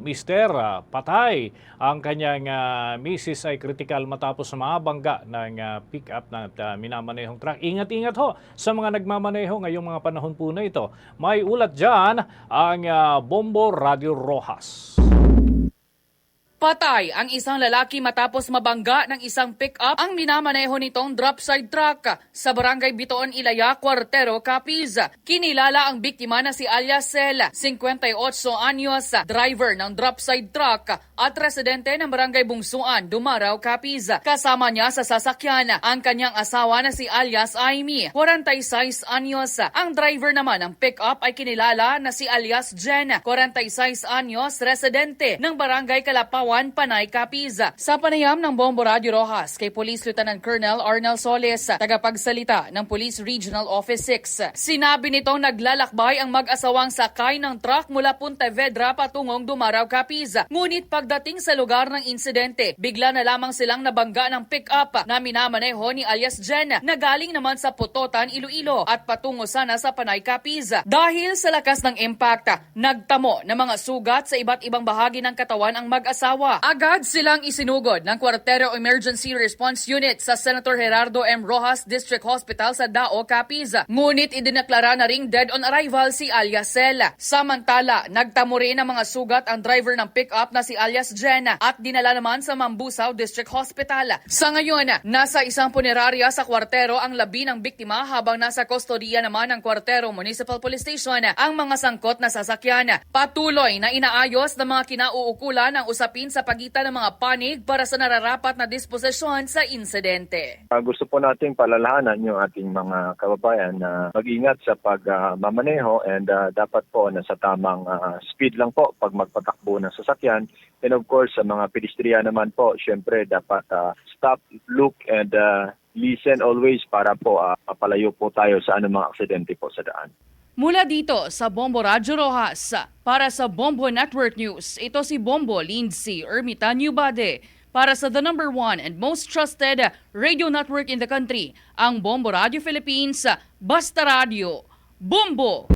Mister, patay. Ang kanyang misis ay kritikal matapos mabangga ng pick-up na minamanehong truck. Ingat-ingat ho sa mga nagmamaneho ngayong mga panahon po na ito. May ulat dyan ang Bombo Radio Rojas. Patay ang isang lalaki matapos mabangga ng isang pick-up ang minamaneho nitong dropside truck sa barangay Bitoon, Ilaya, Cuartero, Capiz. Kinilala ang biktima na si alias Cel, 58 anyos, driver ng dropside truck at residente ng barangay Bungsuan, Dumaraw, Capiz. Kasama niya sa sasakyan ang kanyang asawa na si alias Aimee, 46 anyos. Ang driver naman ng pick-up ay kinilala na si alias Jen, 46 anyos, residente ng barangay Kalapawan, Panay, Capiz. Sa panayam ng Bombo Radio Rojas kay Police Lieutenant Colonel Arnel Soles, tagapagsalita ng Police Regional Office 6, sinabi nitong naglalakbay ang mag-asawang sakay ng truck mula Pontevedra patungong Dumaraw, Capiz. Ngunit pagdating sa lugar ng insidente, bigla na lamang silang nabangga ng pick-up na minamaneho ni alias Jen na galing naman sa Putotan, Iloilo at patungo sana sa Panay, Capiz. Dahil sa lakas ng impact, nagtamo ng mga sugat sa iba't ibang bahagi ng katawan ang mag-asawa. Agad silang isinugod ng Cuartero Emergency Response Unit sa Senator Gerardo M. Rojas District Hospital sa Dao, Capiz. Ngunit idineklara na ring dead on arrival si alias Cel. Samantala, nagtamo rin ng mga sugat ang driver ng pick-up na si alias Jen at dinala naman sa Mambusaw District Hospital. Sa ngayon, nasa isang punerarya sa Cuartero ang labi ng biktima habang nasa kustodiya naman ng Cuartero Municipal Police Station ang mga sangkot na sasakyan. Patuloy na inaayos ng mga kinauukulan ang usapin sa pagitan ng mga panig para sa nararapat na disposisyon sa insidente. Gusto po nating palalahanan yung ating mga kababayan na mag-ingat sa pagmamaneho and dapat po na sa tamang speed lang po pag magpatakbo ng sasakyan. And of course, sa mga pedestrian naman po, syempre dapat stop, look and listen always para po mapalayo po tayo sa anumang aksidente po sa daan. Mula dito sa Bombo Radio Rojas, para sa Bombo Network News, ito si Bombo Lindsay Ermita Newbade. Para sa the number 1 and most trusted radio network in the country, ang Bombo Radio Philippines, Basta Radio, Bombo!